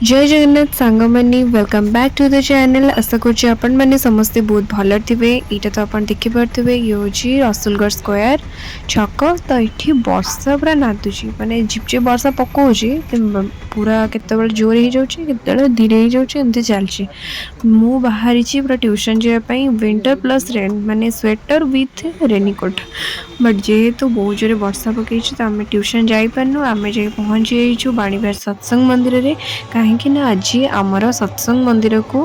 जय जगन्नाथ सांगमानी welcome back to the channel. आशा करुँचे आपण मैंने समस्ते बहुत भल थे। यहाँ तो आप देखिपे ये हूँ रसुलगढ़ स्क्वायर छक। तो ये वर्षा पूरा नादुची माने झिपझिप वर्षा पकाऊँच पूरा केत जोर हो जाए धीरे हो जाए चलती। मु बाहरी पूरा ट्यूशन जावाई विंटर प्लस रेन माने स्वेटर विथ रेनिकोट। बट जेहेतु बहुत जोरे वर्षा पकई तो आम ट्यूशन जापारनु आम जा पहुँची जाइछु बाणीबार सत्संग मंदिर रे। कहीं आज आमर सत्संग मंदिर को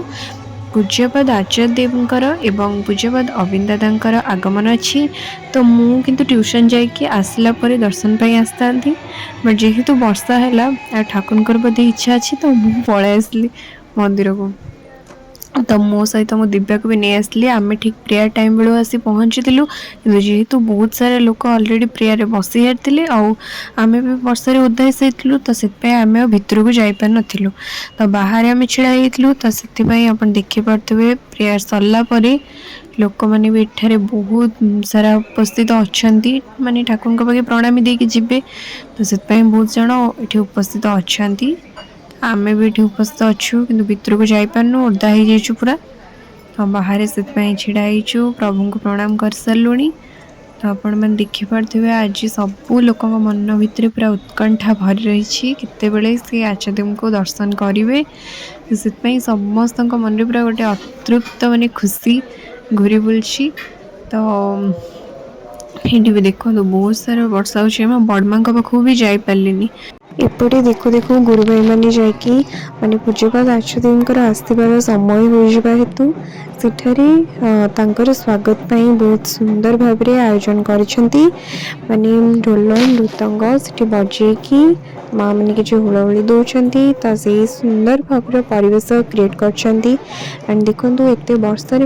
पूज्यपाद आचार्य देवकर एवं पूज्यपाद अविन दादांकर आगमन अच्छी। तो मु किंतु ट्यूशन जाइए आसला परे दर्शन पाई आसता। बट जेहेतु वर्षा है ठाकुर बोधे इच्छा अच्छी तो मु पलि आसली मंदिर को। तो मो सहित मो दिव्या को भी नहीं आसली। आम ठीक प्रेयर टाइम बेलू आसी पहुँची जेहेतु बहुत सारे लोक अलरेडी प्रेयर बसी सारी आम भी वर्षा ओदा हो तो से आम भितर को जापार नु। तो बाहर आम छिड़ा तो से आप देखिपे प्रेयर सरला लोक मैंने भी एठारे बहुत सारा उपस्थित अच्छा माने ठाकुर पाखे प्रणामी देके जीवे। तो से बहुत जन ये उपस्थित अच्छा आम भी ये उपस्थित अच्छु कि भितर को जापारनु ओदा हो जाइछु पूरा। तो बाहर से छिड़ाईचु प्रभु को प्रणाम कर सारूँ। तो आपण मैंने देखिपे आज सबू लोक मन भितर पूरा उत्कंठा भरी रही केतेबेले से आचार्य को दर्शन करेंगे। तो से समस्त मन पूरा गोटे अतृप्त माने खुशी घूरी बुलची। तो ये भी देखो बहुत सारा वर्षा हो बड़मा पाखक भी जापारे। एपटे देखो देखो गुरु भाई मैंने जाकि माने पूज्यपाद आचार्यदेवकर आसबार समय हो हेतु सेठारे स्वागत पाई बहुत सुंदर भाव में आयोजन करिसेंती। माने ढोल मृदंग से बजेकी माँ मैंने किसी हुलहुली दौरान तो से सुंदर भाव परिवेश क्रिएट करछंती। एंड देखो एत वर्षा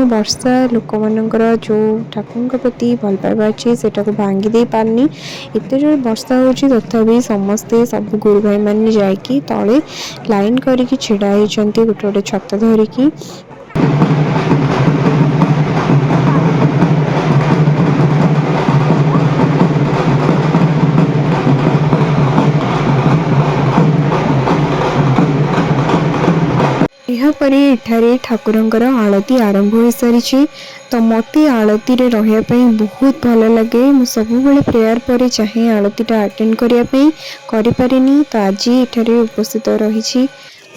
वर्षा लोक मानकर जो ठाकुर प्रति भल पाइबा अच्छी से भांगी दे पारनी। एत जो वर्षा हो तथापि समस्ते सब गुरु भाई मैंने जाकि तले लाइन करके छिड़ा होती गोटे गोटे छता धरिकी। यापर एठारे ठाकुरंकर आलती आरंभ हो सारी। तो मत आलती रे रहियापी बहुत भल लगे। मु सब प्रेयर पर चाहे आलतीटा अटेंड करने करें तो आज एठारे उपस्थित रही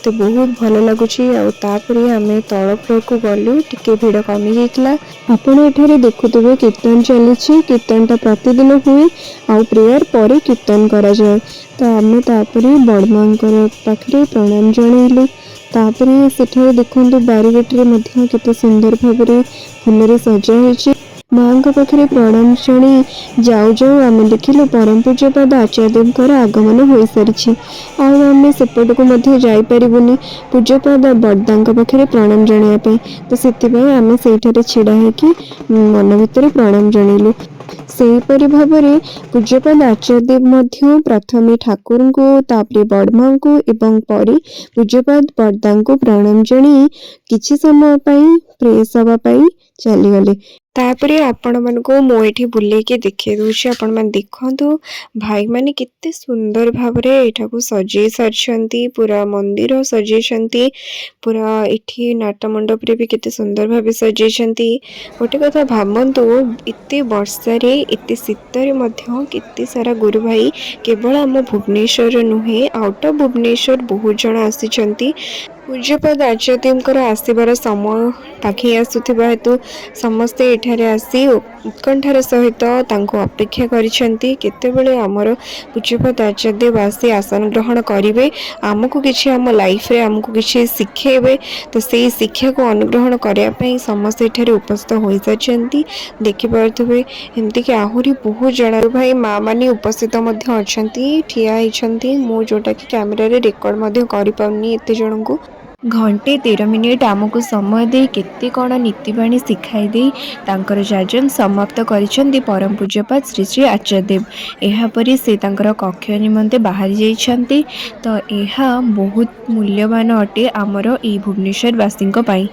तो बहुत भल लगुच। आम तल फ्लोर को गलु टिके भिड़ कमी जाता। आपड़ एठारे देखुवे कीर्तन चली कीर्तनटा प्रतिदिन हुए आ प्रेयर पर कीर्तन करा जाए। तो आम बड़मा पाखे प्रणाम जनइलु। तापरे सेठारे देखो बारिगेट्रे केते सुंदर भाव में फूल सजा होती। माँ पाखे प्रणाम शुणी जाऊ जाऊ आम देखिलु परम पूज्यपाद आचार्यदेवकर आगमन हो सारी। आम सेपट को जापरूनी पूज्यपाद बड़दा पाखे प्रणाम जनापी। तो से आम से छिड़ा होकि मन भर प्रणाम जनइलु। सेहीपरि भाव में पूज्यपाद आचार्यदेव प्रथमे ठाकुर को तापरे बड़मा को एवं परी पूज्यपाद बड़दा को प्रणाम जणी किछि समय प्रेय सभा चलीगले। तापरे आपण मन को मुझे बुले के देखे दूसरे आपण मन देखु भाई माने कितने सुंदर भाव में यहाँ को सजे सारी। पूरा मंदिर सजे पूरा इठी नाटमंडप रे भी कितने सुंदर भाव सजे। गोटे कथा भावतु एते वर्षा रे एते शीतरे मध्य केते सारा गुरु भाई केवल आम भुवनेश्वर नुहे आउट ऑफ भुवनेश्वर बहुत जन आसी। पूज्यपाद आचार्यदेवकर आसबार समय पाखे आसुवा हेतु समस्ते एठारे आसी उत्कंठार सहित अपेक्षा करिसेंती केतेबेले आमर पूज्यपाद आचार्यदेव आसी आसन ग्रहण करेंगे आमको किसी आम लाइफ रे आमको किसी शिखेबे। तो से शिक्षा को अनुग्रहण करने समस्त एठारे उपस्थित हो सारी देखिपे। एमती कि आहरी बहुत जन भाई माँ मैंने उपस्थित अच्छा ठिया होती। मु जोटा कि कैमेरा रे रिकॉर्ड कर पानी एत जन को घंटे 13 मिनिट आमको समय दे केते कण नीतिबाणी शिखाई दे तांकर जाजन समाप्त करिसेंती परम पूज्यपाद श्री श्री आचार्यदेव। एहापरि से तांकर कक्ष निमंते बाहरी जाइछंती। तो यह बहुत मूल्यवान अटे आमर ई भुवनेश्वर वासी पाई।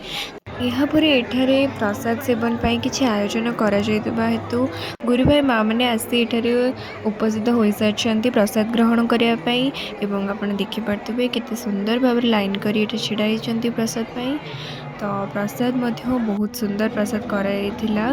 ଏହାପରେ ଏଠାରେ ପ୍ରସାଦ ସେବନ ପାଇଁ କିଛି ଆୟୋଜନ କରାଯାଇଥିବା ହେତୁ ଗୁରୁ ଭାଇ ମା ମାନେ ଆସି ଏଠାରେ ଉପସ୍ଥିତ ହୋଇସାରିଛନ୍ତି ପ୍ରସାଦ ଗ୍ରହଣ କରିବା ପାଇଁ। ଏବଂ ଆପଣ ଦେଖିପାରୁଥିବେ କେତେ ସୁନ୍ଦର ଭାବରେ ଲାଇନ୍ କରି ଏଠି ଛିଡ଼ା ହେଇଛନ୍ତି ପ୍ରସାଦ ପାଇଁ। ତ ପ୍ରସାଦ ମଧ୍ୟ ବହୁତ ସୁନ୍ଦର ପ୍ରସାଦ କରାଯାଇଥିଲା।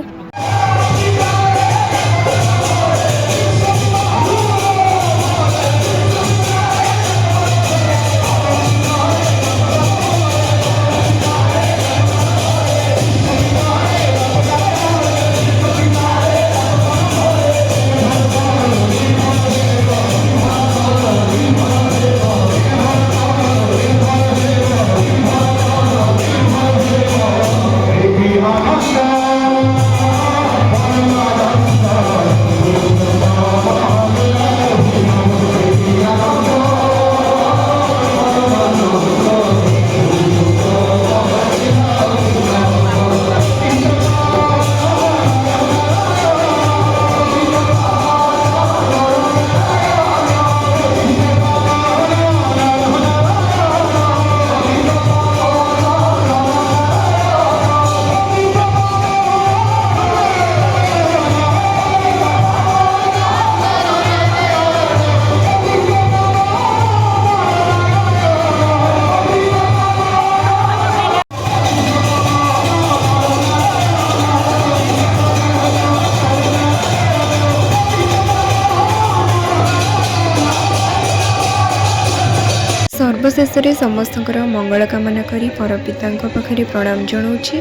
ସର୍ବଶେଷରେ ସମସ୍ତଙ୍କର ମଙ୍ଗଳ କାମନା କରି ପରପିତାଙ୍କ ପାଖରେ ପ୍ରଣାମ ଜଣାଉଛି।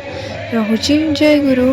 ରହୁଛି। ଜୟ ଗୁରୁ।